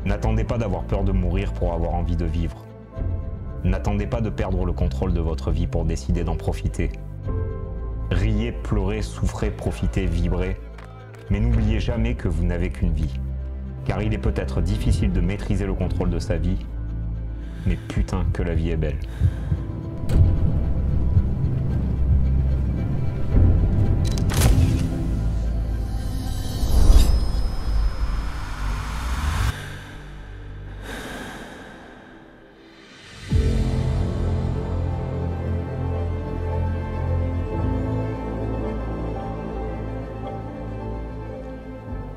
N'attendez pas d'avoir peur de mourir pour avoir envie de vivre. N'attendez pas de perdre le contrôle de votre vie pour décider d'en profiter. Riez, pleurez, souffrez, profitez, vibrez. Mais n'oubliez jamais que vous n'avez qu'une vie. Car il est peut-être difficile de maîtriser le contrôle de sa vie, mais putain que la vie est belle.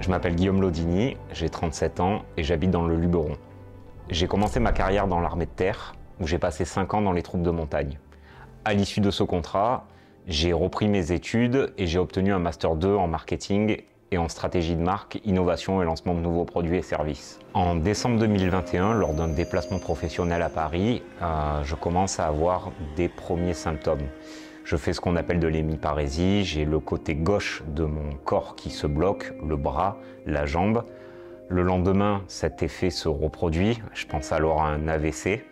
Je m'appelle Guillaume Laudigny, j'ai 37 ans et j'habite dans le Luberon. J'ai commencé ma carrière dans l'armée de terre, où j'ai passé 5 ans dans les troupes de montagne. À l'issue de ce contrat, j'ai repris mes études et j'ai obtenu un Master 2 en marketing et en stratégie de marque, innovation et lancement de nouveaux produits et services. En décembre 2021, lors d'un déplacement professionnel à Paris, je commence à avoir des premiers symptômes. Je fais ce qu'on appelle de l'hémiparésie, j'ai le côté gauche de mon corps qui se bloque, le bras, la jambe. Le lendemain, cet effet se reproduit, je pense alors à un AVC.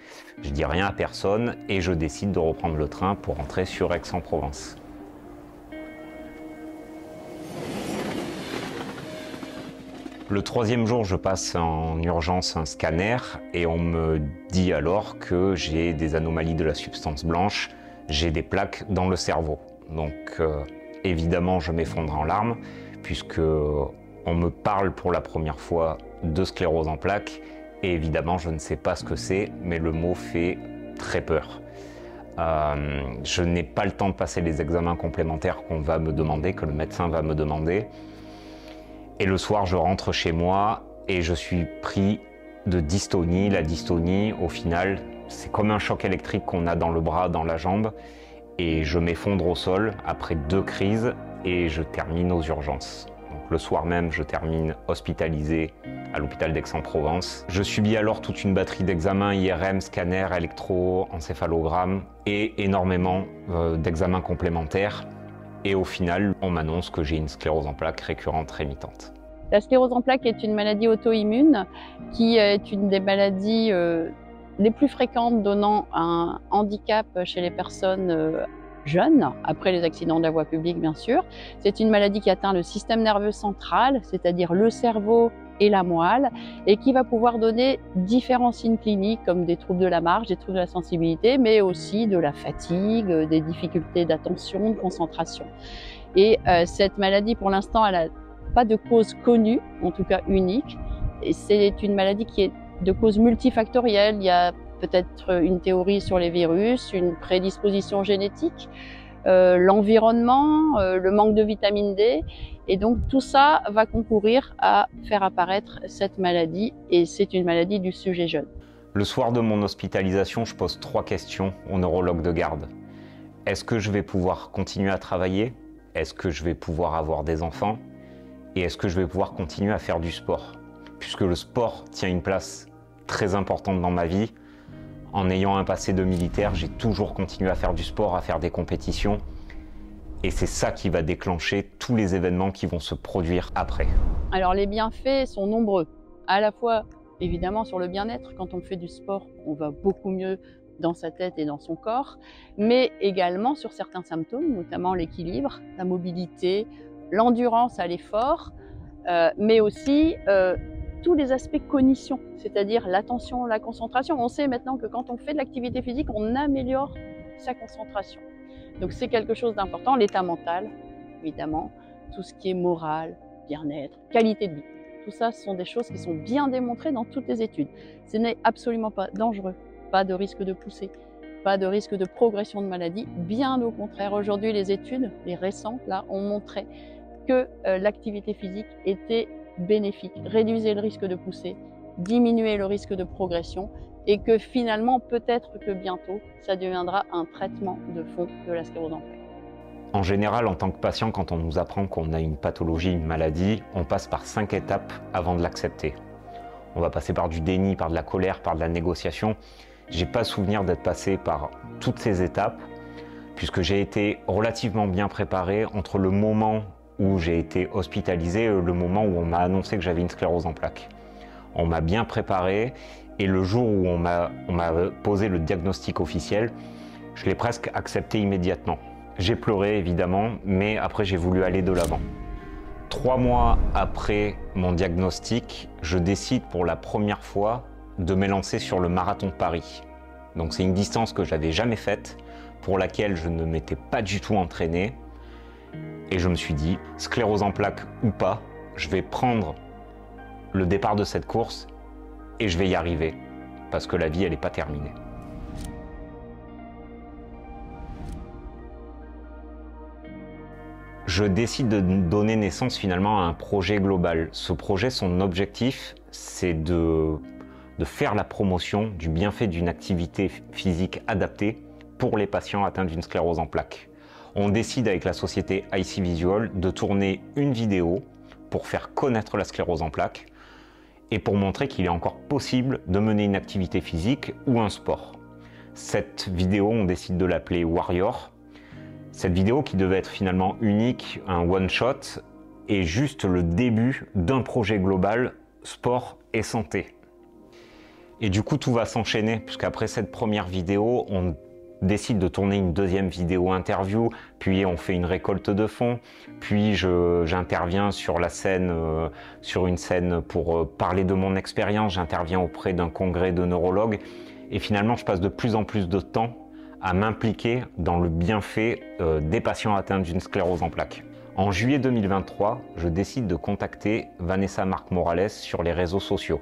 Je dis rien à personne et je décide de reprendre le train pour rentrer sur Aix-en-Provence. Le troisième jour, je passe en urgence un scanner et on me dit alors que j'ai des anomalies de la substance blanche. J'ai des plaques dans le cerveau. Donc évidemment, je m'effondre en larmes puisque on me parle pour la première fois de sclérose en plaques et évidemment, je ne sais pas ce que c'est, mais le mot fait très peur. Je n'ai pas le temps de passer les examens complémentaires qu'on va me demander, que le médecin va me demander. Et le soir, je rentre chez moi et je suis pris de dystonie. La dystonie, au final, c'est comme un choc électrique qu'on a dans le bras, dans la jambe, et je m'effondre au sol après 2 crises et je termine aux urgences. Donc, le soir même, je termine hospitalisé à l'hôpital d'Aix-en-Provence. Je subis alors toute une batterie d'examens IRM, scanner, électro, encéphalogramme et énormément d'examens complémentaires. Et au final, on m'annonce que j'ai une sclérose en plaques récurrente rémitante. La sclérose en plaques est une maladie auto-immune qui est une des maladies les plus fréquentes donnant un handicap chez les personnes jeunes, après les accidents de la voie publique bien sûr. C'est une maladie qui atteint le système nerveux central, c'est-à-dire le cerveau et la moelle, et qui va pouvoir donner différents signes cliniques comme des troubles de la marche, des troubles de la sensibilité, mais aussi de la fatigue, des difficultés d'attention, de concentration. Et cette maladie, pour l'instant, elle n'a pas de cause connue, en tout cas unique, et c'est une maladie qui est de cause multifactorielle. Il y a peut-être une théorie sur les virus, une prédisposition génétique, l'environnement, le manque de vitamine D. Et donc tout ça va concourir à faire apparaître cette maladie et c'est une maladie du sujet jeune. Le soir de mon hospitalisation, je pose 3 questions au neurologue de garde. Est-ce que je vais pouvoir continuer à travailler? Est-ce que je vais pouvoir avoir des enfants? Et est-ce que je vais pouvoir continuer à faire du sport? Puisque le sport tient une place très importante dans ma vie. En ayant un passé de militaire, j'ai toujours continué à faire du sport, à faire des compétitions. Et c'est ça qui va déclencher tous les événements qui vont se produire après. Alors les bienfaits sont nombreux. À la fois, évidemment, sur le bien-être. Quand on fait du sport, on va beaucoup mieux dans sa tête et dans son corps. Mais également sur certains symptômes, notamment l'équilibre, la mobilité, l'endurance à l'effort, mais aussi tous les aspects cognition, c'est-à-dire l'attention, la concentration. On sait maintenant que quand on fait de l'activité physique, on améliore sa concentration. Donc c'est quelque chose d'important, l'état mental, évidemment, tout ce qui est moral, bien-être, qualité de vie. Tout ça, ce sont des choses qui sont bien démontrées dans toutes les études. Ce n'est absolument pas dangereux, pas de risque de poussée, pas de risque de progression de maladie. Bien au contraire, aujourd'hui, les études, les récentes, là, ont montré que l'activité physique était bénéfique, réduisait le risque de poussée, diminuait le risque de progression et que finalement, peut-être que bientôt, ça deviendra un traitement de fond de la sclérose en plaques. En général, en tant que patient, quand on nous apprend qu'on a une pathologie, une maladie, on passe par 5 étapes avant de l'accepter. On va passer par du déni, par de la colère, par de la négociation. J'ai pas souvenir d'être passé par toutes ces étapes, puisque j'ai été relativement bien préparé entre le moment où j'ai été hospitalisé le moment où on m'a annoncé que j'avais une sclérose en plaques. On m'a bien préparé et le jour où on m'a posé le diagnostic officiel, je l'ai presque accepté immédiatement. J'ai pleuré évidemment, mais après j'ai voulu aller de l'avant. 3 mois après mon diagnostic, je décide pour la première fois de m'élancer sur le marathon de Paris. Donc c'est une distance que je n'avais jamais faite, pour laquelle je ne m'étais pas du tout entraîné. Et je me suis dit, sclérose en plaques ou pas, je vais prendre le départ de cette course et je vais y arriver, parce que la vie, elle n'est pas terminée. Je décide de donner naissance finalement à un projet global. Ce projet, son objectif, c'est de faire la promotion du bienfait d'une activité physique adaptée pour les patients atteints d'une sclérose en plaques. On décide avec la société IC Visual de tourner une vidéo pour faire connaître la sclérose en plaques et pour montrer qu'il est encore possible de mener une activité physique ou un sport. Cette vidéo, on décide de l'appeler Warrior. Cette vidéo qui devait être finalement unique, un one-shot, est juste le début d'un projet global sport et santé. Et du coup, tout va s'enchaîner, puisqu'après cette première vidéo, on décide de tourner une deuxième vidéo interview, puis on fait une récolte de fonds, puis j'interviens sur la scène, sur une scène pour parler de mon expérience, j'interviens auprès d'un congrès de neurologues, et finalement, je passe de plus en plus de temps à m'impliquer dans le bienfait des patients atteints d'une sclérose en plaques. En juillet 2023, je décide de contacter Vanessa Marc Morales sur les réseaux sociaux.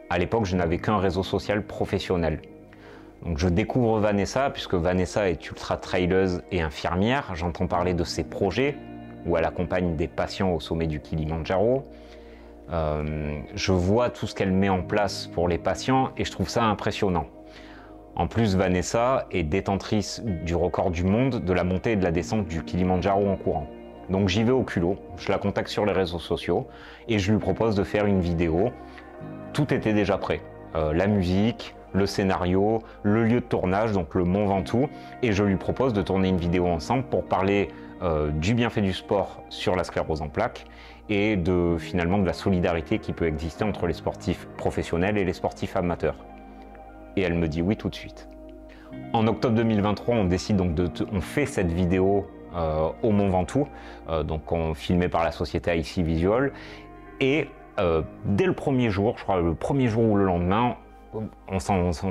À l'époque, je n'avais qu'un réseau social professionnel. Donc je découvre Vanessa, puisque Vanessa est ultra-traileuse et infirmière. J'entends parler de ses projets, où elle accompagne des patients au sommet du Kilimandjaro. Je vois tout ce qu'elle met en place pour les patients et je trouve ça impressionnant. En plus, Vanessa est détentrice du record du monde de la montée et de la descente du Kilimandjaro en courant. Donc j'y vais au culot, je la contacte sur les réseaux sociaux et je lui propose de faire une vidéo. Tout était déjà prêt, la musique, le scénario, le lieu de tournage, donc le Mont Ventoux, et je lui propose de tourner une vidéo ensemble pour parler du bienfait du sport sur la sclérose en plaques et finalement de la solidarité qui peut exister entre les sportifs professionnels et les sportifs amateurs. Et elle me dit oui tout de suite. En octobre 2023, on décide donc on fait cette vidéo au Mont Ventoux, donc filmée par la société IC Visual, et dès le premier jour, je crois le premier jour ou le lendemain, on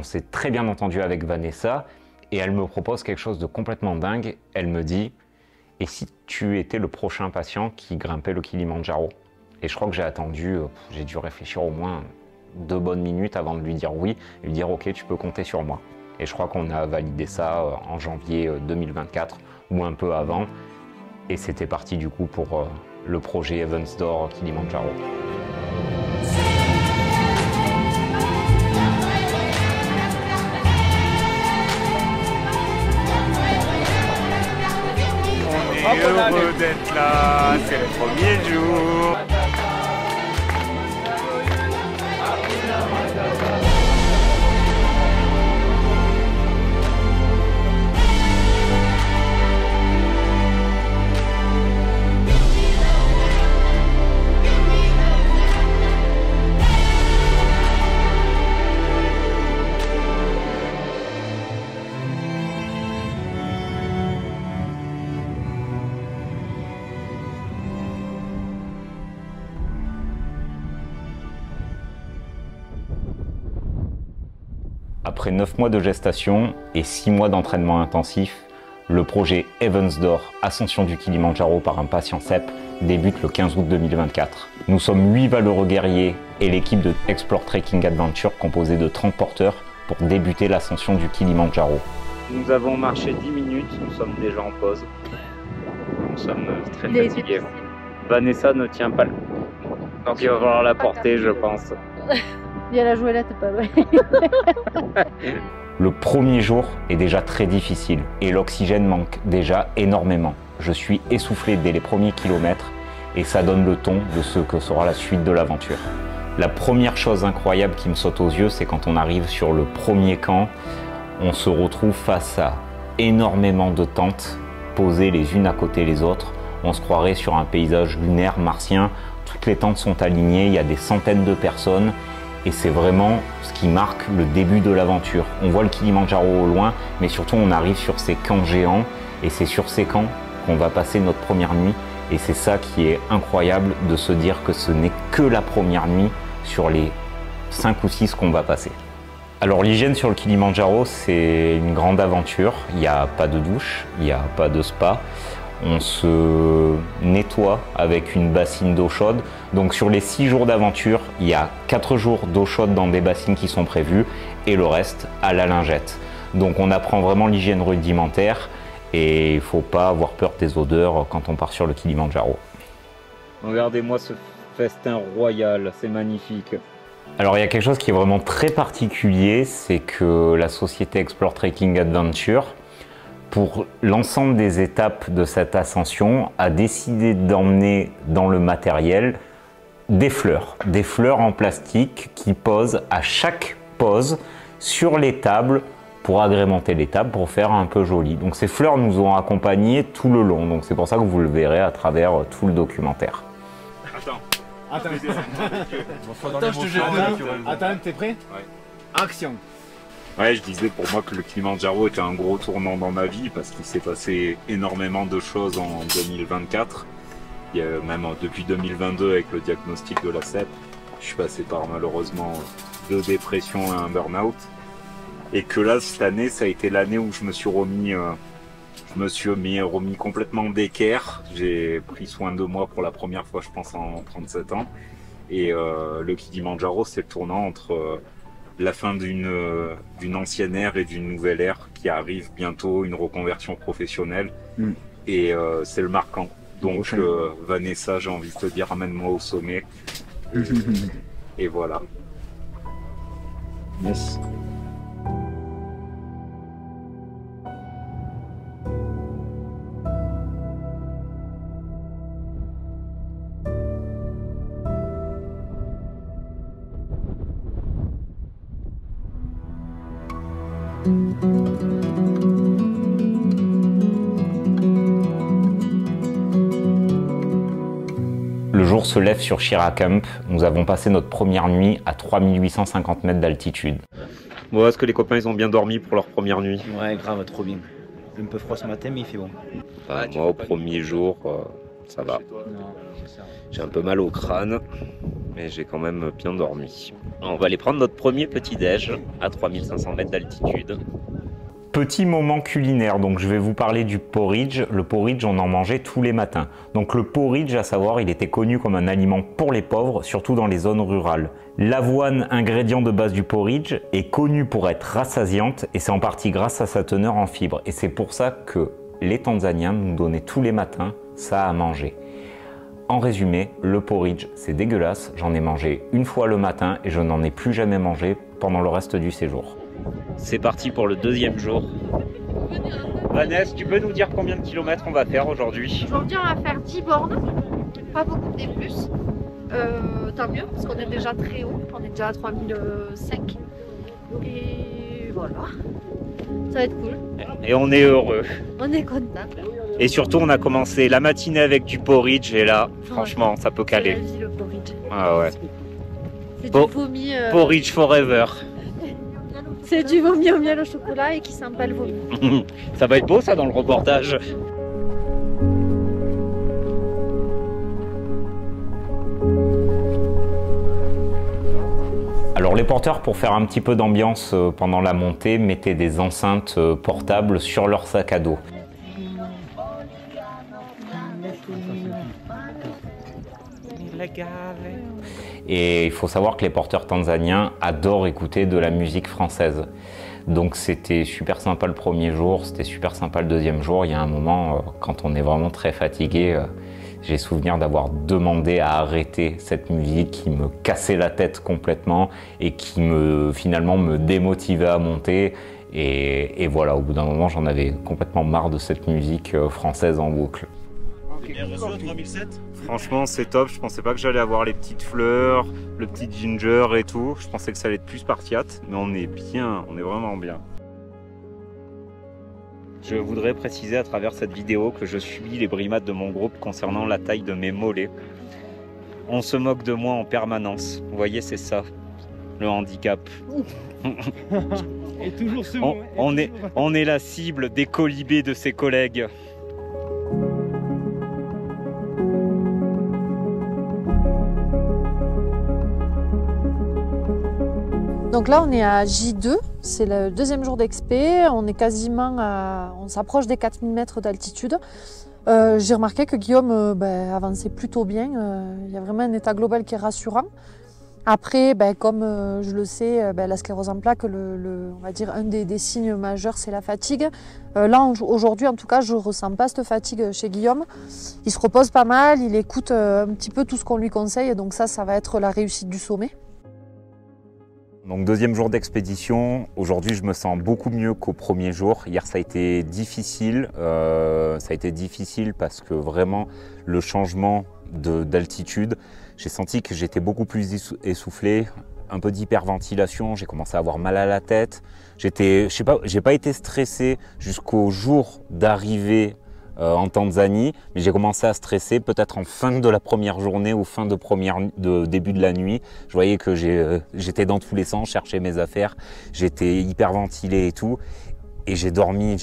s'est très bien entendu avec Vanessa et elle me propose quelque chose de complètement dingue. Elle me dit « Et si tu étais le prochain patient qui grimpait le Kilimandjaro ?» Et je crois que j'ai dû réfléchir au moins 2 bonnes minutes avant de lui dire oui et lui dire « Ok, tu peux compter sur moi ». Et je crois qu'on a validé ça en janvier 2024 ou un peu avant. Et c'était parti du coup pour le projet Heavens Door Kilimandjaro. On est heureux d'être là, c'est le premier jour. Après 9 mois de gestation et 6 mois d'entraînement intensif, le projet Heavens Door Ascension du Kilimandjaro par un patient CEP débute le 15 août 2024. Nous sommes 8 valeureux guerriers et l'équipe de Explore Trekking Adventure composée de 30 porteurs pour débuter l'ascension du Kilimandjaro. Nous avons marché 10 minutes, nous sommes déjà en pause. Nous sommes très fatigués. Vanessa ne tient pas le coup. Donc il va falloir la porter, je pense. Il y a la jouelette, pas loin. Le premier jour est déjà très difficile et l'oxygène manque déjà énormément. Je suis essoufflé dès les premiers kilomètres et ça donne le ton de ce que sera la suite de l'aventure. La première chose incroyable qui me saute aux yeux, c'est quand on arrive sur le premier camp, on se retrouve face à énormément de tentes posées les unes à côté des autres. on se croirait sur un paysage lunaire, martien. Toutes les tentes sont alignées, il y a des centaines de personnes et c'est vraiment ce qui marque le début de l'aventure. On voit le Kilimandjaro au loin, mais surtout on arrive sur ces camps géants et c'est sur ces camps qu'on va passer notre première nuit. Et c'est ça qui est incroyable, de se dire que ce n'est que la première nuit sur les 5 ou 6 qu'on va passer. Alors l'hygiène sur le Kilimandjaro, c'est une grande aventure. Il n'y a pas de douche, il n'y a pas de spa. On se nettoie avec une bassine d'eau chaude. Donc sur les 6 jours d'aventure, il y a 4 jours d'eau chaude dans des bassines qui sont prévues et le reste à la lingette. Donc on apprend vraiment l'hygiène rudimentaire. Et il ne faut pas avoir peur des odeurs quand on part sur le Kilimandjaro. Regardez-moi ce festin royal, c'est magnifique. Alors il y a quelque chose qui est vraiment très particulier, c'est que la société Explore Trekking Adventure, pour l'ensemble des étapes de cette ascension, a décidé d'emmener dans le matériel des fleurs en plastique qui posent à chaque pose sur les tables, pour agrémenter les tables, pour faire un peu joli. Donc ces fleurs nous ont accompagnés tout le long, donc c'est pour ça que vous le verrez à travers tout le documentaire. Attends, je te jette là. Attends, t'es prêt? Ouais. Action. Ouais, je disais pour moi que le Kilimandjaro était un gros tournant dans ma vie parce qu'il s'est passé énormément de choses en 2024. Il y a même depuis 2022 avec le diagnostic de la CEP, je suis passé par malheureusement 2 dépressions et un burn-out. Et que là, cette année, ça a été l'année où je me suis remis complètement d'équerre. J'ai pris soin de moi pour la première fois, je pense, en 37 ans. Et le Kilimandjaro, c'est le tournant entre la fin d'une ancienne ère et d'une nouvelle ère qui arrive bientôt, une reconversion professionnelle. Et c'est le marquant. Donc, Vanessa, j'ai envie de te dire, amène-moi au sommet. Et voilà. Yes. Le jour se lève sur Shira Camp. Nous avons passé notre première nuit à 3850 mètres d'altitude. Bon, est-ce que les copains ils ont bien dormi pour leur première nuit? Ouais, grave, trop bien. Un peu froid ce matin, mais il fait bon. Moi, au premier jour, ça va. J'ai un peu mal au crâne, mais j'ai quand même bien dormi. On va aller prendre notre premier petit-déj à 3500 mètres d'altitude. Petit moment culinaire, donc je vais vous parler du porridge. Le porridge, on en mangeait tous les matins. Donc le porridge, à savoir, il était connu comme un aliment pour les pauvres, surtout dans les zones rurales. L'avoine, ingrédient de base du porridge, est connue pour être rassasiante et c'est en partie grâce à sa teneur en fibres. Et c'est pour ça que les Tanzaniens nous donnaient tous les matins ça à manger. En résumé, le porridge, c'est dégueulasse. J'en ai mangé une fois le matin et je n'en ai plus jamais mangé pendant le reste du séjour. C'est parti pour le deuxième jour. Vanessa, tu peux nous dire combien de kilomètres on va faire aujourd'hui? Aujourd'hui, on va faire 10 bornes, pas beaucoup de plus. Tant mieux, parce qu'on est déjà très haut, on est déjà à 3005. Et voilà, ça va être cool. Et on est heureux. On est content. Et surtout, on a commencé la matinée avec du porridge et là, franchement, ça peut caler. C'est la vie, le porridge. Ah ouais. C'est du vomi. Porridge forever. C'est du vomi au miel au chocolat et qui sent pas le vomi. Ça va être beau ça dans le reportage. Alors les porteurs, pour faire un petit peu d'ambiance pendant la montée, mettaient des enceintes portables sur leur sac à dos. Et il faut savoir que les porteurs tanzaniens adorent écouter de la musique française. Donc c'était super sympa le premier jour, c'était super sympa le deuxième jour. Il y a un moment, quand on est vraiment très fatigué, j'ai souvenir d'avoir demandé à arrêter cette musique qui me cassait la tête complètement et qui finalement me démotivait à monter. Et voilà, au bout d'un moment, j'en avais complètement marre de cette musique française en boucle. Franchement, c'est top. Je pensais pas que j'allais avoir les petites fleurs, le petit ginger et tout. Je pensais que ça allait être plus spartiate, mais on est bien, on est vraiment bien. Je voudrais préciser à travers cette vidéo que je subis les brimades de mon groupe concernant la taille de mes mollets. On se moque de moi en permanence. Vous voyez, c'est ça, le handicap. Et toujours ce on est la cible des colibés de ses collègues. Donc là, on est à J2, c'est le deuxième jour d'expé, on est quasiment on s'approche des 4000 mètres d'altitude. J'ai remarqué que Guillaume avançait plutôt bien, il y a vraiment un état global qui est rassurant. Après, comme je le sais, la sclérose en plaques, on va dire un des signes majeurs, c'est la fatigue. Là, aujourd'hui, en tout cas, je ne ressens pas cette fatigue chez Guillaume. Il se repose pas mal, il écoute un petit peu tout ce qu'on lui conseille, donc ça va être la réussite du sommet. Donc deuxième jour d'expédition, aujourd'hui je me sens beaucoup mieux qu'au premier jour. Hier ça a été difficile, parce que vraiment le changement d'altitude, j'ai senti que j'étais beaucoup plus essoufflé, un peu d'hyperventilation, j'ai commencé à avoir mal à la tête. J'ai pas été stressé jusqu'au jour d'arrivée en Tanzanie, mais j'ai commencé à stresser peut-être en fin de la première journée ou fin de début de la nuit. Je voyais que j'étais dans tous les sens, cherchais mes affaires, j'étais hyperventilé et tout. Et j'ai dormi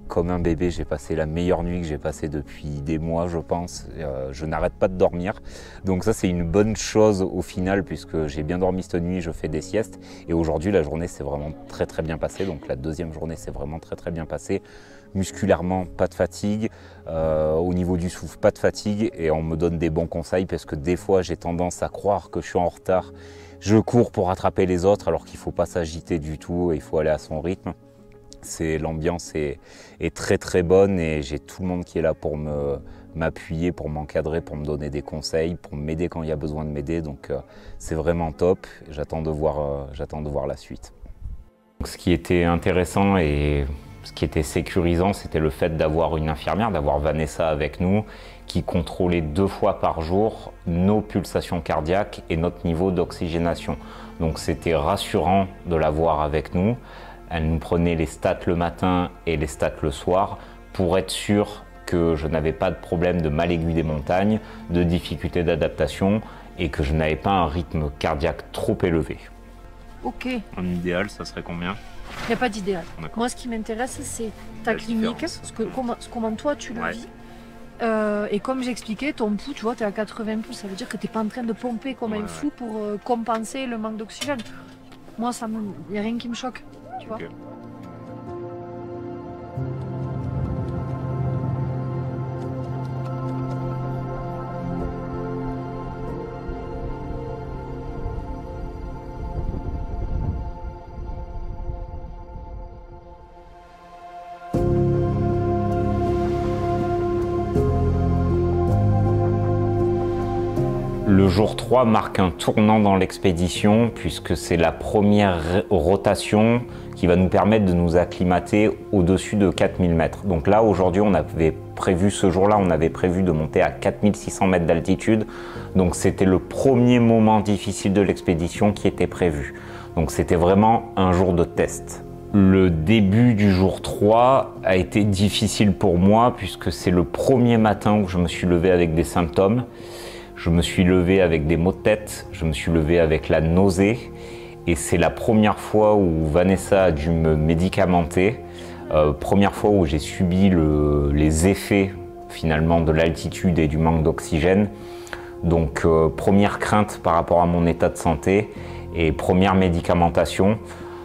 comme un bébé. J'ai passé la meilleure nuit que j'ai passée depuis des mois, je pense. Je n'arrête pas de dormir. Donc ça, c'est une bonne chose au final, puisque j'ai bien dormi cette nuit, je fais des siestes. Et aujourd'hui, la journée s'est vraiment très très bien passée. Donc la deuxième journée s'est vraiment très très bien passée. Musculairement, pas de fatigue. Au niveau du souffle, pas de fatigue. Et on me donne des bons conseils, parce que des fois, j'ai tendance à croire que je suis en retard. Je cours pour rattraper les autres, alors qu'il ne faut pas s'agiter du tout et il faut aller à son rythme. L'ambiance est très très bonne et j'ai tout le monde qui est là pour m'appuyer, pour m'encadrer, pour me donner des conseils, pour m'aider quand il y a besoin de m'aider. Donc c'est vraiment top. J'attends de voir la suite. Donc, ce qui était intéressant et ce qui était sécurisant, c'était le fait d'avoir une infirmière, d'avoir Vanessa avec nous, qui contrôlait 2 fois par jour nos pulsations cardiaques et notre niveau d'oxygénation. Donc c'était rassurant de l'avoir avec nous. Elle nous prenait les stats le matin et les stats le soir pour être sûr que je n'avais pas de problème de mal aigu des montagnes, de difficultés d'adaptation et que je n'avais pas un rythme cardiaque trop élevé. Ok. En idéal, ça serait combien? Il n'y a pas d'idéal. Moi, ce qui m'intéresse, c'est ta clinique, comment toi tu le vis. Et comme j'expliquais, ton pouls, tu vois, tu es à 80 pouls, ça veut dire que tu n'es pas en train de pomper comme un fou pour compenser le manque d'oxygène. Moi, il n'y a rien qui me choque. Tu vois. Okay. Le jour 3 marque un tournant dans l'expédition puisque c'est la première rotation qui va nous permettre de nous acclimater au-dessus de 4000 mètres. Donc là, aujourd'hui, ce jour-là, on avait prévu de monter à 4600 mètres d'altitude. Donc c'était le premier moment difficile de l'expédition qui était prévu. Donc c'était vraiment un jour de test. Le début du jour 3 a été difficile pour moi puisque c'est le premier matin où je me suis levé avec des symptômes. Je me suis levé avec des maux de tête, je me suis levé avec la nausée et c'est la première fois où Vanessa a dû me médicamenter, première fois où j'ai subi les effets finalement de l'altitude et du manque d'oxygène. Donc première crainte par rapport à mon état de santé et première médicamentation.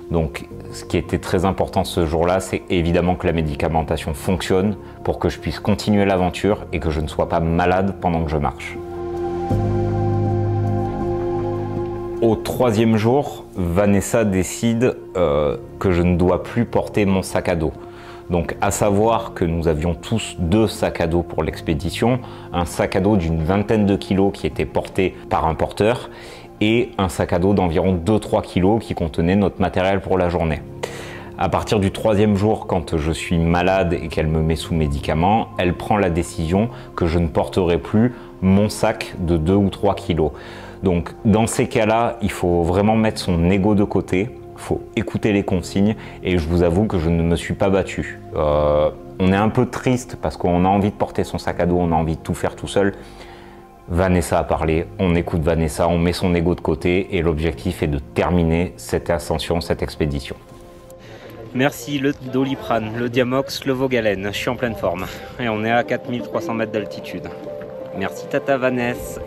Donc ce qui était très important ce jour-là, c'est évidemment que la médicamentation fonctionne pour que je puisse continuer l'aventure et que je ne sois pas malade pendant que je marche. Au 3e jour, Vanessa décide que je ne dois plus porter mon sac à dos. Donc à savoir que nous avions tous 2 sacs à dos pour l'expédition, un sac à dos d'une vingtaine de kilos qui était porté par un porteur et un sac à dos d'environ 2-3 kilos qui contenait notre matériel pour la journée. À partir du 3e jour, quand je suis malade et qu'elle me met sous médicaments, elle prend la décision que je ne porterai plus mon sac de 2 ou 3 kilos. Donc dans ces cas-là, il faut vraiment mettre son ego de côté, faut écouter les consignes et je vous avoue que je ne me suis pas battu. On est un peu triste parce qu'on a envie de porter son sac à dos, on a envie de tout faire tout seul. Vanessa a parlé, on écoute Vanessa, on met son ego de côté et l'objectif est de terminer cette ascension, cette expédition. Merci le Doliprane, le Diamox, le Vogalen, je suis en pleine forme. Et on est à 4300 mètres d'altitude. Merci Tata Vanessa.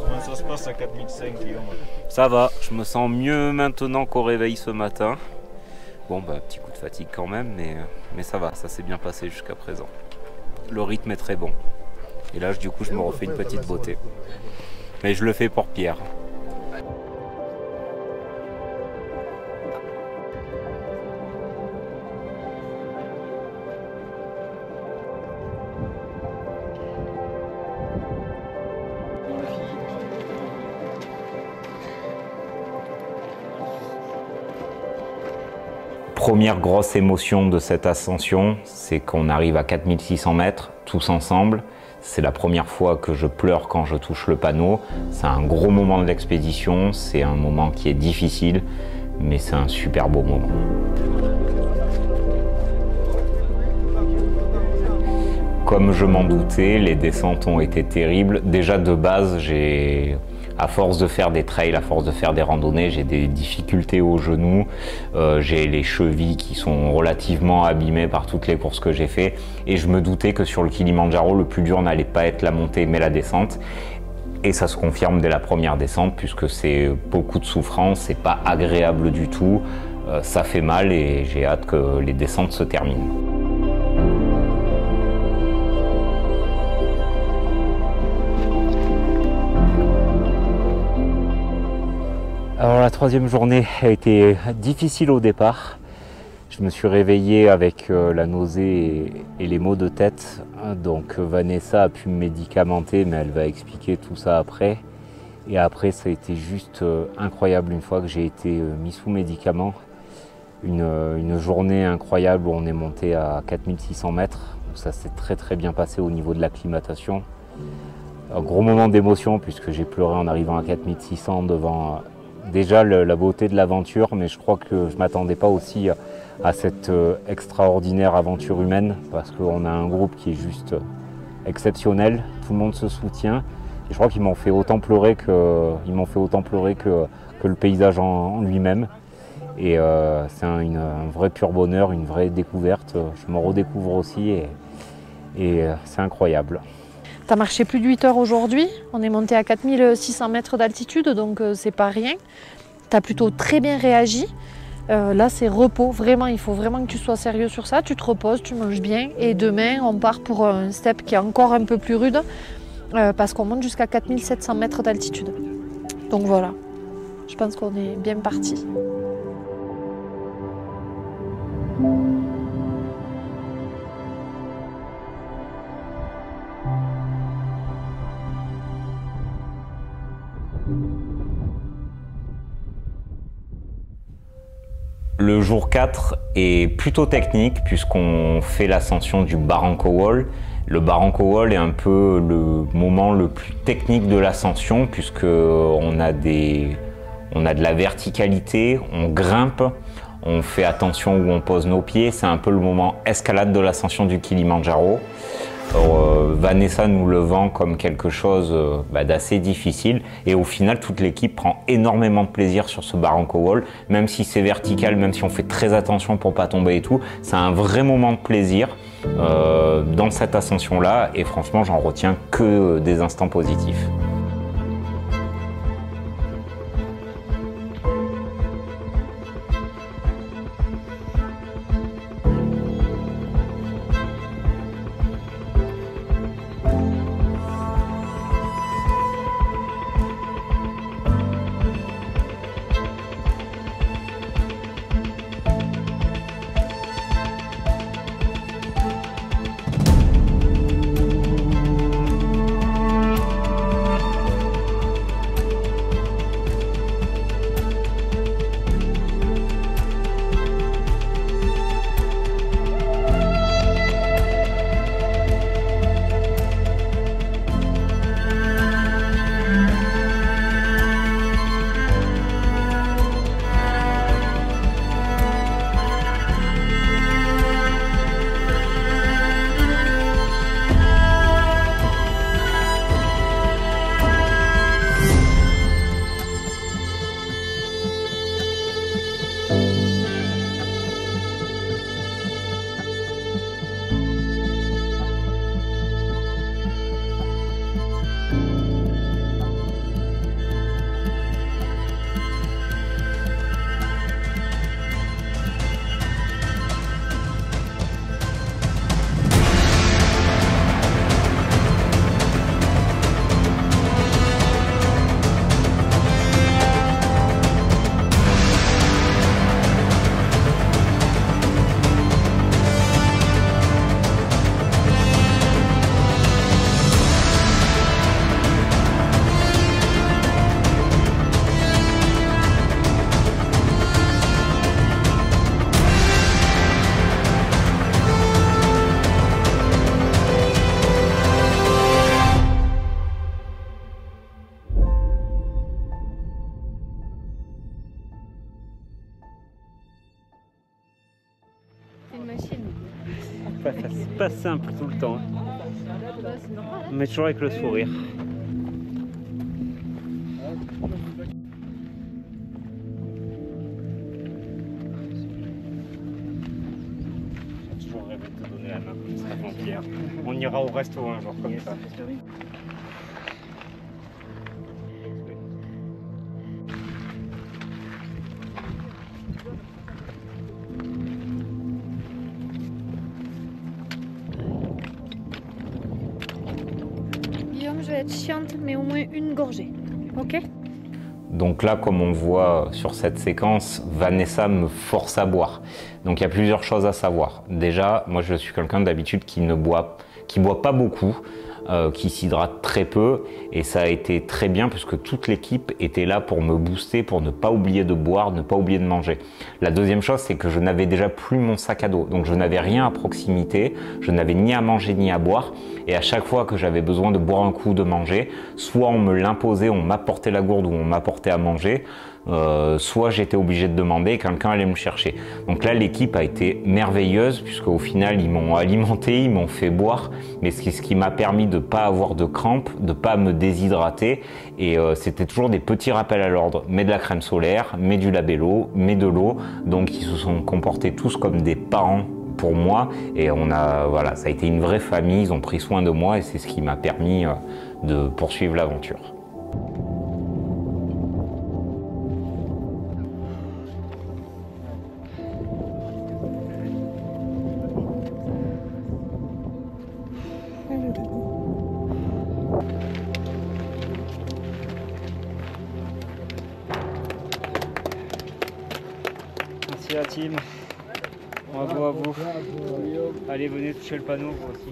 Comment ça se passe à 4005 Guillaume? Ça va, je me sens mieux maintenant qu'au réveil ce matin. Bon bah petit coup de fatigue quand même, mais ça va, ça s'est bien passé jusqu'à présent. Le rythme est très bon. Et là du coup je me refais une petite beauté. Mais je le fais pour Pierre. Première grosse émotion de cette ascension, c'est qu'on arrive à 4600 mètres, tous ensemble. C'est la première fois que je pleure quand je touche le panneau. C'est un gros moment de l'expédition, c'est un moment qui est difficile, mais c'est un super beau moment. Comme je m'en doutais, les descentes ont été terribles. Déjà de base, à force de faire des trails, à force de faire des randonnées, j'ai des difficultés aux genoux. J'ai les chevilles qui sont relativement abîmées par toutes les courses que j'ai fait. Et je me doutais que sur le Kilimandjaro, le plus dur n'allait pas être la montée, mais la descente. Et ça se confirme dès la première descente, puisque c'est beaucoup de souffrance, c'est pas agréable du tout. Ça fait mal et j'ai hâte que les descentes se terminent. Alors la troisième journée a été difficile au départ. Je me suis réveillé avec la nausée et les maux de tête. Donc Vanessa a pu me médicamenter, mais elle va expliquer tout ça après. Et après, ça a été juste incroyable une fois que j'ai été mis sous médicaments. Une journée incroyable où on est monté à 4600 mètres. Ça s'est très bien passé au niveau de l'acclimatation. Un gros moment d'émotion puisque j'ai pleuré en arrivant à 4600 devant déjà la beauté de l'aventure, mais je crois que je ne m'attendais pas aussi à cette extraordinaire aventure humaine parce qu'on a un groupe qui est juste exceptionnel, tout le monde se soutient et je crois qu'ils m'ont fait autant pleurer que le paysage en lui-même et c'est un vrai pur bonheur, une vraie découverte, je me redécouvre aussi et c'est incroyable. Tu as marché plus de 8 heures aujourd'hui, on est monté à 4600 mètres d'altitude, donc c'est pas rien. Tu as plutôt très bien réagi. Là, c'est repos, vraiment, il faut vraiment que tu sois sérieux sur ça. Tu te reposes, tu manges bien. Et demain, on part pour un step qui est encore un peu plus rude, parce qu'on monte jusqu'à 4700 mètres d'altitude. Donc voilà, je pense qu'on est bien parti. Le jour 4 est plutôt technique puisqu'on fait l'ascension du Barranco Wall. Le Barranco Wall est un peu le moment le plus technique de l'ascension puisqu'on a de la verticalité, on grimpe, on fait attention où on pose nos pieds. C'est un peu le moment escalade de l'ascension du Kilimandjaro. Vanessa nous le vend comme quelque chose d'assez difficile et au final toute l'équipe prend énormément de plaisir sur ce Barranco Wall, même si c'est vertical, même si on fait très attention pour pas tomber et tout, c'est un vrai moment de plaisir dans cette ascension là et franchement j'en retiens que des instants positifs. pas simple tout le temps. C'est normal, hein. Mais toujours avec le sourire. J'ai toujours rêvé de te donner la main comme ça, Jean-Pierre. On ira au resto un jour comme ça. Guillaume, je vais être chiante, mais au moins une gorgée. Ok? Donc là, comme on voit sur cette séquence, Vanessa me force à boire. Donc il y a plusieurs choses à savoir. Déjà, moi je suis quelqu'un d'habitude qui boit pas beaucoup, qui s'hydrate très peu, et ça a été très bien puisque toute l'équipe était là pour me booster, pour ne pas oublier de boire, ne pas oublier de manger. La deuxième chose, c'est que je n'avais déjà plus mon sac à dos, donc je n'avais rien à proximité, je n'avais ni à manger ni à boire, et à chaque fois que j'avais besoin de boire un coup, de manger, soit on me l'imposait, on m'apportait la gourde ou on m'apportait à manger, soit j'étais obligé de demander et quelqu'un allait me chercher. Donc là, l'équipe a été merveilleuse puisqu'au final, ils m'ont alimenté, ils m'ont fait boire, mais ce qui m'a permis de ne pas avoir de crampes, de ne pas me déshydrater, et c'était toujours des petits rappels à l'ordre. Mets de la crème solaire, mets du labello, mets de l'eau. Donc ils se sont comportés tous comme des parents pour moi, et voilà, ça a été une vraie famille, ils ont pris soin de moi et c'est ce qui m'a permis de poursuivre l'aventure. Merci la team. Bravo à vous. Allez, venez toucher le panneau, vous aussi.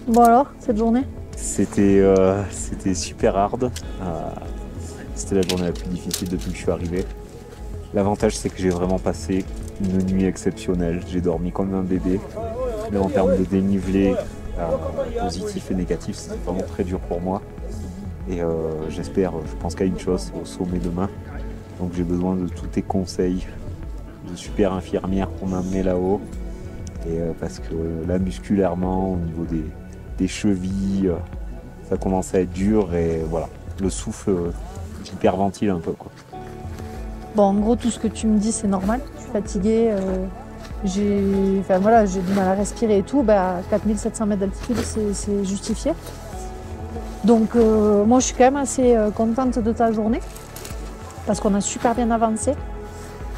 Bon alors, cette journée? C'était super hard. C'était la journée la plus difficile depuis que je suis arrivé. L'avantage, c'est que j'ai vraiment passé une nuit exceptionnelle. J'ai dormi comme un bébé. Mais en termes de dénivelé positif et négatif, c'était vraiment très dur pour moi. Et je pense qu'à une chose, c'est au sommet demain. Donc j'ai besoin de tous tes conseils de super infirmière pour m'amener là-haut. Et parce que là, musculairement, au niveau des chevilles, ça commence à être dur et voilà, le souffle, j'hyperventile un peu, quoi. Bon, en gros, tout ce que tu me dis, c'est normal. Je suis fatiguée, j'ai du mal à respirer et tout. 4700 mètres d'altitude, c'est justifié. Donc, moi, je suis quand même assez contente de ta journée parce qu'on a super bien avancé.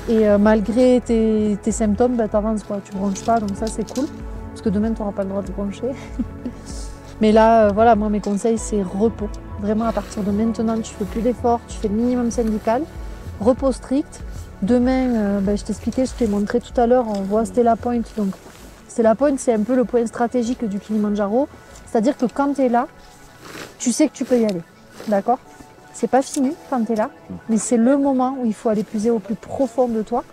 Et malgré tes symptômes, tu avances, quoi. Tu ne bronches pas, donc ça, c'est cool. Parce que demain, tu n'auras pas le droit de broncher. Mais là, voilà, moi, mes conseils, c'est repos. Vraiment, à partir de maintenant, tu fais plus d'efforts, tu fais le minimum syndical. Repos strict. Demain, je t'expliquais, je t'ai montré tout à l'heure, on voit Stella Point. Donc, Stella Point, c'est un peu le point stratégique du Kilimandjaro. C'est-à-dire que quand tu es là, tu sais que tu peux y aller. D'accord ? C'est pas fini quand tu es là, mais c'est le moment où il faut aller puiser au plus profond de toi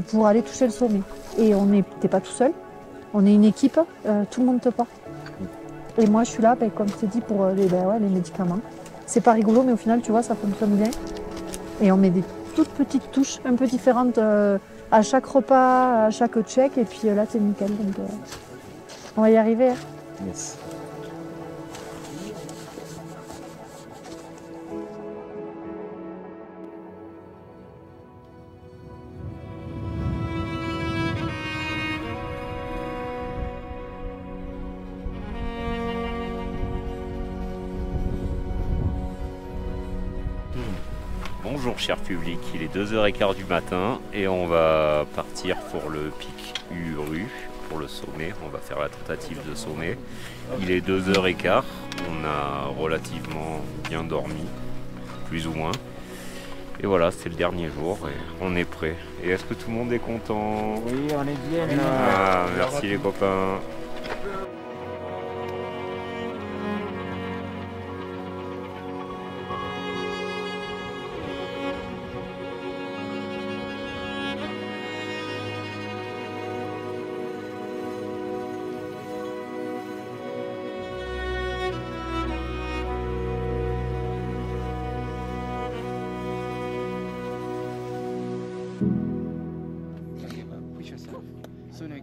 pour aller toucher le sommet. Et t'es pas tout seul, on est une équipe, tout le monde te porte. Et moi, je suis là, comme je t'ai dit, pour les médicaments. C'est pas rigolo, mais au final, tu vois, ça fonctionne bien. Et on met des toutes petites touches un peu différentes à chaque repas, à chaque check, et puis là, t'es nickel. Donc, on va y arriver. Hein. Yes. Bonjour cher public, il est 2h15 du matin et on va partir pour le pic Uru, pour le sommet. On va faire la tentative de sommet. Il est 2h15, on a relativement bien dormi, plus ou moins. Et voilà, c'est le dernier jour et on est prêt. Et est-ce que tout le monde est content? Oui, on est bien là. Ah, merci les copains.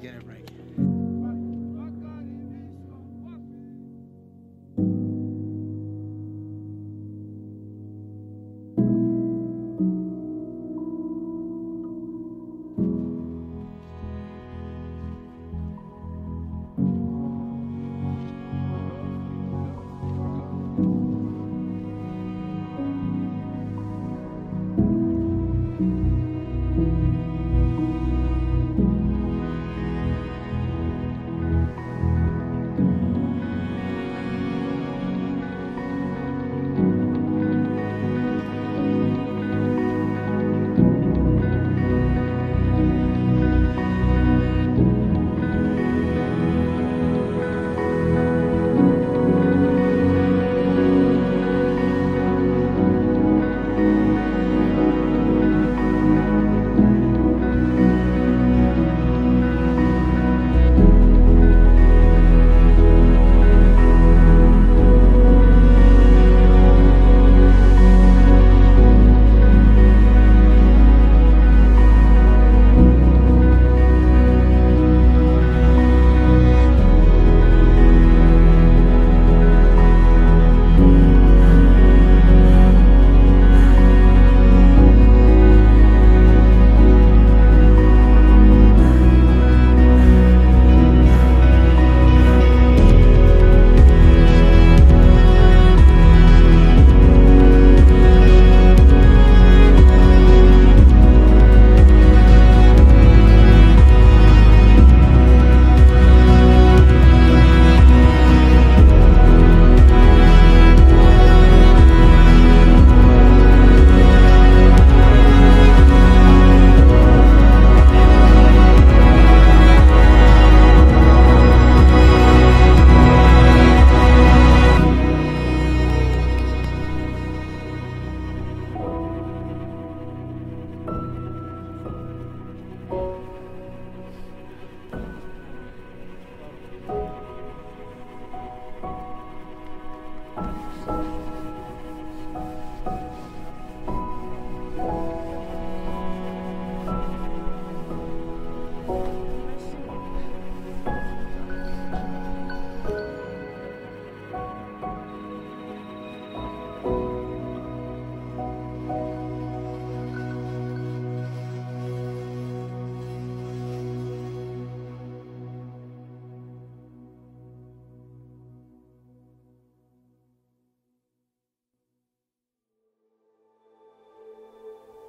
get a break.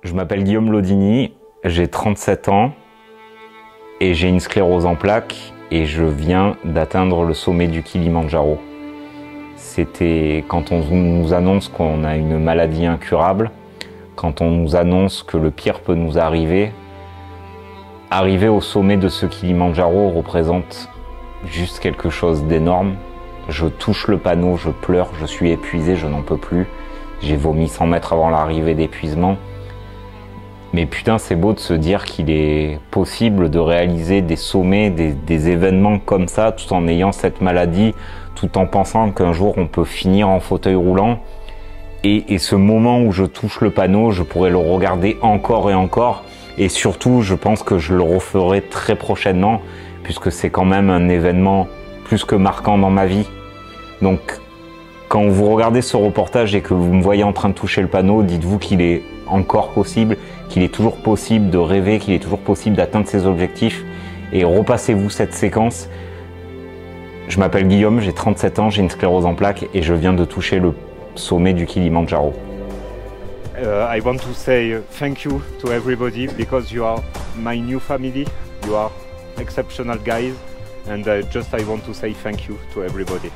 Je m'appelle Guillaume Lodini, j'ai 37 ans et j'ai une sclérose en plaques et je viens d'atteindre le sommet du Kilimandjaro. C'était quand on nous annonce qu'on a une maladie incurable, quand on nous annonce que le pire peut nous arriver. Arriver au sommet de ce Kilimandjaro représente juste quelque chose d'énorme. Je touche le panneau, je pleure, je suis épuisé, je n'en peux plus. J'ai vomi 100 mètres avant l'arrivée d'épuisement. Mais putain, c'est beau de se dire qu'il est possible de réaliser des sommets, des événements comme ça, tout en ayant cette maladie, tout en pensant qu'un jour on peut finir en fauteuil roulant. Et ce moment où je touche le panneau, je pourrais le regarder encore et encore. Et surtout, je pense que je le referai très prochainement, puisque c'est quand même un événement plus que marquant dans ma vie. Donc, quand vous regardez ce reportage et que vous me voyez en train de toucher le panneau, dites-vous qu'il est encore possible, qu'il est toujours possible de rêver, qu'il est toujours possible d'atteindre ses objectifs. Et repassez-vous cette séquence. Je m'appelle Guillaume, j'ai 37 ans, j'ai une sclérose en plaques et je viens de toucher le sommet du Kilimandjaro. I want to say thank you to everybody because you are my new family. You are exceptional guys, and I want to say thank you to everybody.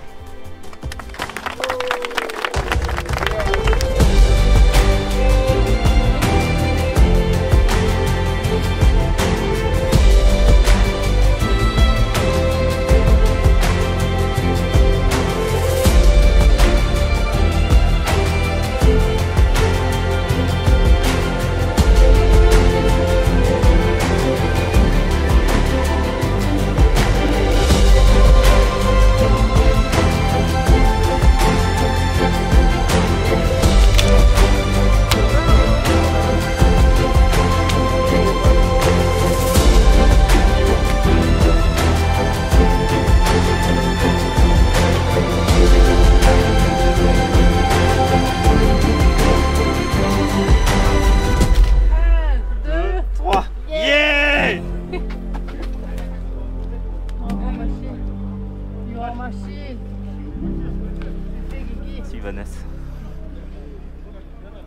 Vanessa.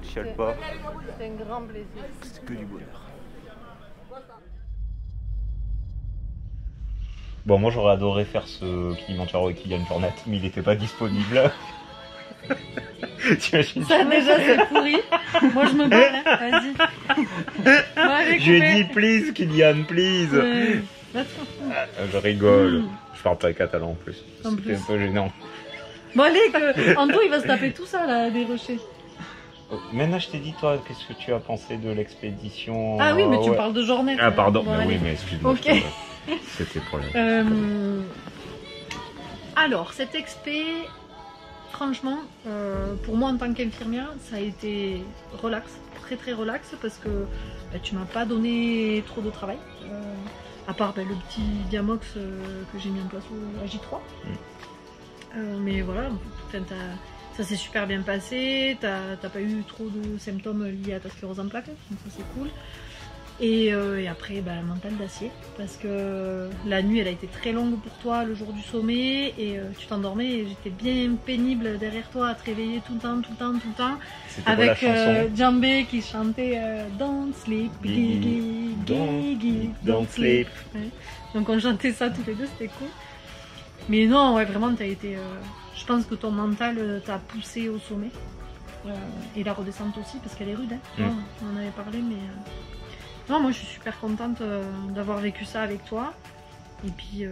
Chiale pas. C'est un grand plaisir. C'est que du bonheur. Bon, moi j'aurais adoré faire ce Kilimanjaro avec Kylian Jornet, mais il n'était pas disponible. Ça déjà c'est pourri. Moi je me barre, hein. Vas-y. Je lui ai dit please Kylian, please. Je rigole. Je parle pas catalan en plus. C'était un peu gênant. Bon allez, Anto il va se taper tout ça là, des rochers. Maintenant je t'ai dit toi, qu'est-ce que tu as pensé de l'expédition? Ah oui mais tu ouais. parles de Jornet. Ah pardon, bon, mais oui mais excuse-moi. Ok. C'était le problème. Alors cette expé, franchement, pour moi en tant qu'infirmière, ça a été relax, très très relax parce que tu m'as pas donné trop de travail. À part le petit Diamox que j'ai mis en place au J3. Mais voilà, ça s'est super bien passé, t'as pas eu trop de symptômes liés à ta sclérose en plaques, donc ça c'est cool. Et après, mental d'acier, parce que la nuit elle a été très longue pour toi le jour du sommet, et tu t'endormais et j'étais bien pénible derrière toi à te réveiller tout le temps, avec Djambé qui chantait Don't sleep, gigi, gigi, don't sleep. Ouais. Donc on chantait ça tous les deux, c'était cool. Mais non, ouais, vraiment, t'as été. Je pense que ton mental t'a poussé au sommet. Et la redescente aussi, parce qu'elle est rude. Hein. Non, on en avait parlé, mais. Non, moi je suis super contente d'avoir vécu ça avec toi. Et puis,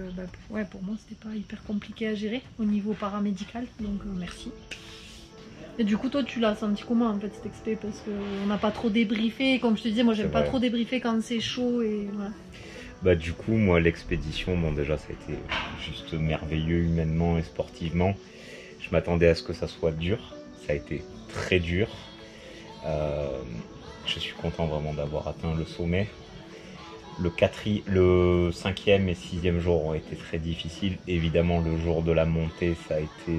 ouais, pour moi, c'était pas hyper compliqué à gérer au niveau paramédical. Donc, merci. Et du coup, toi, tu l'as senti comment en fait cette expé? Parce qu'on n'a pas trop débriefé. Comme je te disais, moi, j'aime pas trop débriefer quand c'est chaud. Et voilà. Bah du coup moi l'expédition, bon déjà ça a été juste merveilleux humainement et sportivement. Je m'attendais à ce que ça soit dur, ça a été très dur. Je suis content vraiment d'avoir atteint le sommet. Le 5e et 6e jour ont été très difficiles. Évidemment le jour de la montée ça a été,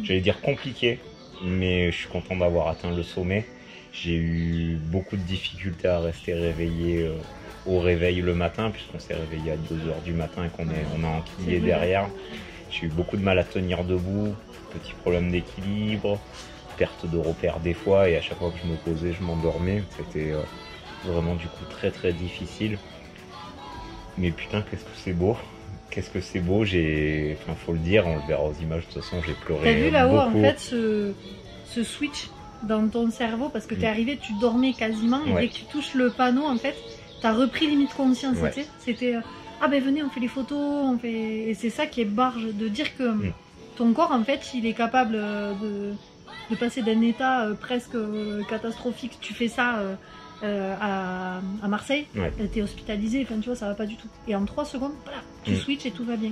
j'allais dire compliqué, mais je suis content d'avoir atteint le sommet. J'ai eu beaucoup de difficultés à rester réveillé au réveil le matin, puisqu'on s'est réveillé à 2h du matin et qu'on a enquillé derrière. J'ai eu beaucoup de mal à tenir debout, petits problèmes d'équilibre, perte de repères des fois, et à chaque fois que je me posais, je m'endormais. C'était vraiment du coup très très difficile. Mais putain, qu'est-ce que c'est beau! Qu'est-ce que c'est beau! Enfin, faut le dire, on le verra aux images, de toute façon, j'ai pleuré. T'as vu là-haut beaucoup. en fait ce switch dans ton cerveau, parce que t'es arrivé, tu dormais quasiment, et dès que tu touches le panneau, en fait, t'as repris limite conscience. C'était ah ben venez, on fait les photos, et c'est ça qui est barge, de dire que ton corps en fait il est capable de passer d'un état presque catastrophique. Tu fais ça à Marseille, t'es hospitalisé, enfin tu vois, ça va pas du tout. Et en 3 secondes, voilà, tu switches et tout va bien.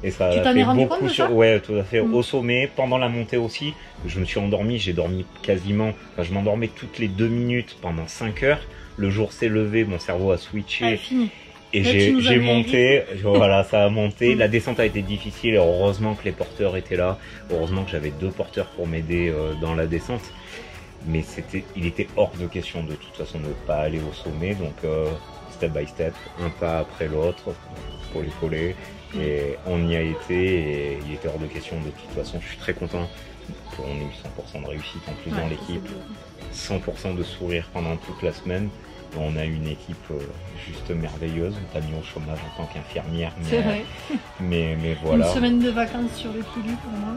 Et ça tu t'en es rendu compte de ça? Ouais, tout à fait. Au sommet, pendant la montée aussi, je me suis endormi, j'ai dormi quasiment, enfin, je m'endormais toutes les 2 minutes pendant 5 heures. Le jour s'est levé, mon cerveau a switché. Et j'ai monté, voilà, ça a monté. La descente a été difficile, et heureusement que les porteurs étaient là. Heureusement que j'avais 2 porteurs pour m'aider dans la descente. Mais il était hors de question de toute façon de ne pas aller au sommet. Donc, step by step, un pas après l'autre, coller. Et on y a été, et il était hors de question de toute façon. Je suis très content qu'on ait eu 100% de réussite en plus dans l'équipe. 100% de sourire pendant toute la semaine. On a une équipe juste merveilleuse. On t'a mis au chômage en tant qu'infirmière. C'est vrai. Mais voilà. Une semaine de vacances sur le Kili pour moi.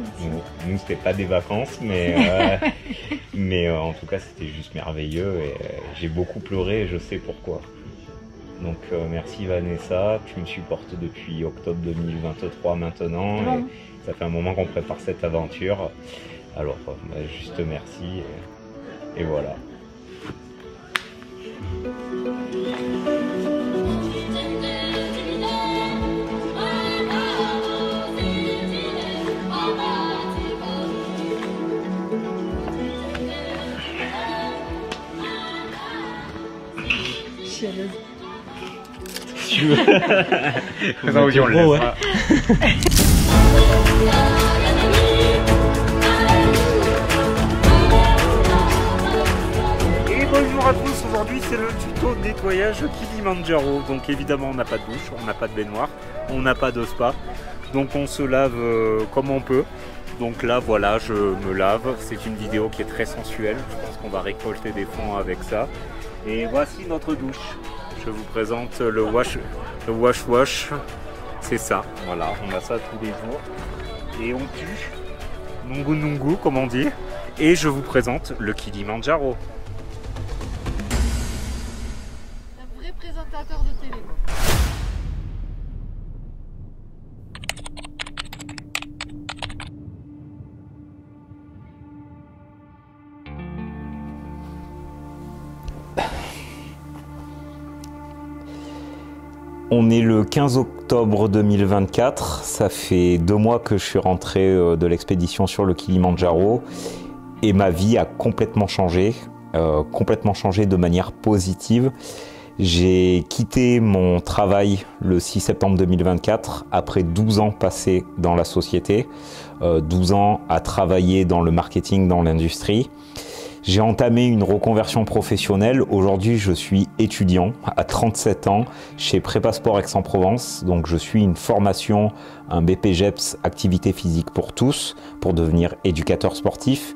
Nous, c'était pas des vacances, mais, mais en tout cas, c'était juste merveilleux. Et j'ai beaucoup pleuré, et je sais pourquoi. Donc merci Vanessa, tu me supportes depuis octobre 2023 maintenant. Et ça fait un moment qu'on prépare cette aventure. Alors juste merci. Et voilà. Chialeuse. Si tu veux. On le laissera. Et bonjour à tous, aujourd'hui c'est le tuto nettoyage Kilimanjaro. Donc évidemment on n'a pas de douche, on n'a pas de baignoire, on n'a pas de spa. Donc on se lave comme on peut. Donc là, voilà, je me lave. C'est une vidéo qui est très sensuelle. Je pense qu'on va récolter des fonds avec ça. Et voici notre douche. Je vous présente le wash. C'est ça, voilà, on a ça tous les jours. Et on pue. Nungu nungu, comme on dit. Et je vous présente le Kilimandjaro. Un vrai présentateur de télé, quoi. On est le 15 octobre 2024, ça fait 2 mois que je suis rentré de l'expédition sur le Kilimandjaro et ma vie a complètement changé de manière positive. J'ai quitté mon travail le 6 septembre 2024 après 12 ans passés dans la société, 12 ans à travailler dans le marketing, dans l'industrie. J'ai entamé une reconversion professionnelle. Aujourd'hui, je suis étudiant à 37 ans chez Prépa Sport Aix-en-Provence. Donc, je suis une formation, un BPGEPS activité physique pour tous, pour devenir éducateur sportif.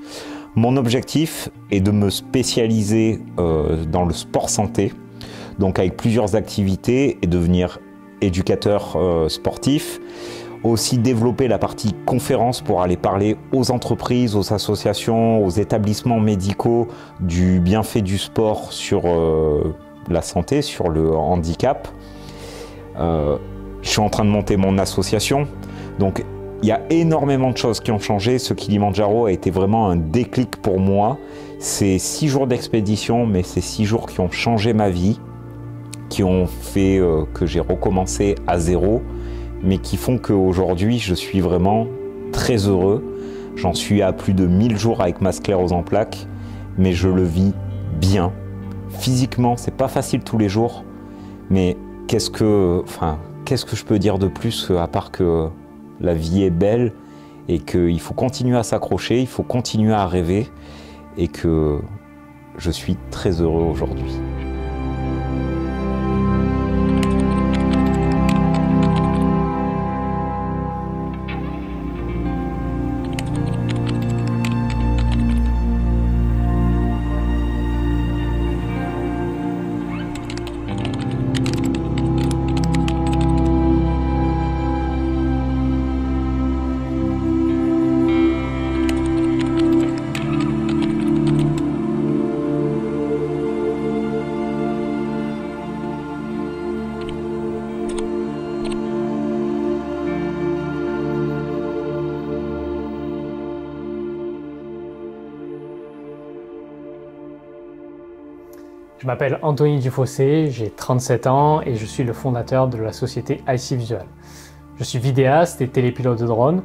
Mon objectif est de me spécialiser dans le sport santé, donc avec plusieurs activités et devenir éducateur sportif. Aussi développer la partie conférence pour aller parler aux entreprises, aux associations, aux établissements médicaux du bienfait du sport sur la santé, sur le handicap. Je suis en train de monter mon association, donc il y a énormément de choses qui ont changé. Ce Kilimandjaro a été vraiment un déclic pour moi. C'est 6 jours d'expédition, mais c'est 6 jours qui ont changé ma vie, qui ont fait que j'ai recommencé à zéro, mais qui font qu'aujourd'hui, je suis vraiment très heureux. J'en suis à plus de 1000 jours avec ma sclérose en plaques, mais je le vis bien. Physiquement, c'est pas facile tous les jours, mais qu'est-ce que je peux dire de plus à part que la vie est belle et qu'il faut continuer à s'accrocher, il faut continuer à rêver et que je suis très heureux aujourd'hui. Je m'appelle Anthony Dufossé, j'ai 37 ans et je suis le fondateur de la société IC Visual. Je suis vidéaste et télépilote de drone.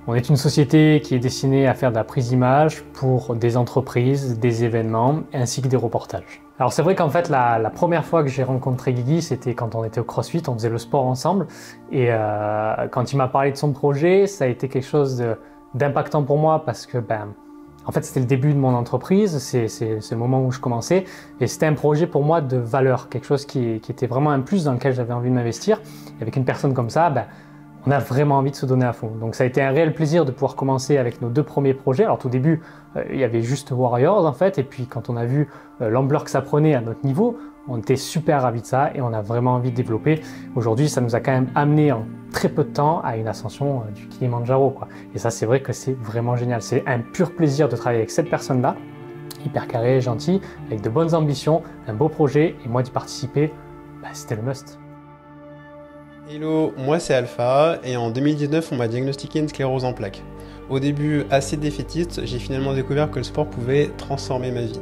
On est une société qui est destinée à faire de la prise d'image pour des entreprises, des événements ainsi que des reportages. Alors c'est vrai qu'en fait la première fois que j'ai rencontré Guigui, c'était quand on était au CrossFit, on faisait le sport ensemble et quand il m'a parlé de son projet, ça a été quelque chose d'impactant pour moi parce que en fait, c'était le début de mon entreprise, c'est le moment où je commençais et c'était un projet pour moi de valeur, quelque chose qui était vraiment un plus dans lequel j'avais envie de m'investir. Et avec une personne comme ça, on a vraiment envie de se donner à fond. Donc ça a été un réel plaisir de pouvoir commencer avec nos 2 premiers projets. Alors tout début, il y avait juste Warriors en fait, et puis quand on a vu l'ampleur que ça prenait à notre niveau, on était super ravis de ça et on a vraiment envie de développer. Aujourd'hui, ça nous a quand même amené en très peu de temps à une ascension du Kilimandjaro, quoi. Et ça, c'est vrai que c'est vraiment génial. C'est un pur plaisir de travailler avec cette personne-là, hyper carré, gentil, avec de bonnes ambitions, un beau projet, et moi d'y participer, c'était le must. Hello, moi c'est Alpha, et en 2019, on m'a diagnostiqué une sclérose en plaques. Au début, assez défaitiste, j'ai finalement découvert que le sport pouvait transformer ma vie.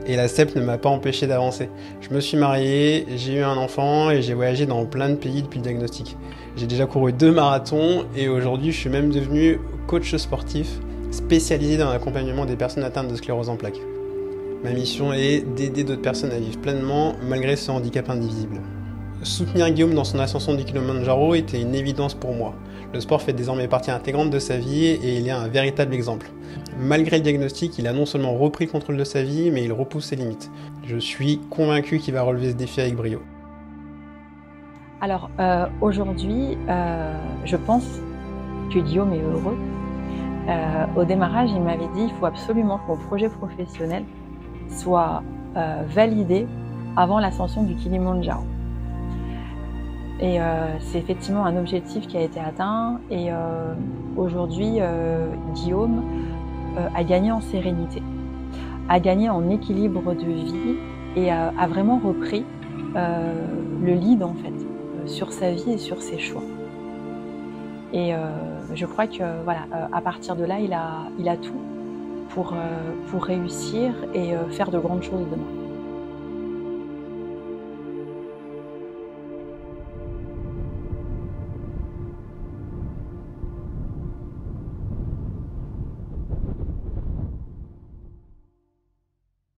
Et la STEP ne m'a pas empêché d'avancer. Je me suis marié, j'ai eu un enfant et j'ai voyagé dans plein de pays depuis le diagnostic. J'ai déjà couru 2 marathons et aujourd'hui je suis même devenu coach sportif spécialisé dans l'accompagnement des personnes atteintes de sclérose en plaques. Ma mission est d'aider d'autres personnes à vivre pleinement malgré ce handicap indivisible. Soutenir Guillaume dans son ascension du Kilimandjaro était une évidence pour moi. Le sport fait désormais partie intégrante de sa vie et il est un véritable exemple. Malgré le diagnostic, il a non seulement repris le contrôle de sa vie, mais il repousse ses limites. Je suis convaincu qu'il va relever ce défi avec brio. Alors aujourd'hui, je pense que Guillaume est heureux Au démarrage, il m'avait dit il faut absolument que mon projet professionnel soit validé avant l'ascension du Kilimandjaro. Et c'est effectivement un objectif qui a été atteint et aujourd'hui, Guillaume a gagné en sérénité, a gagné en équilibre de vie et a vraiment repris le lead en fait sur sa vie et sur ses choix. Et je crois que voilà, à partir de là, il a tout pour réussir et faire de grandes choses demain.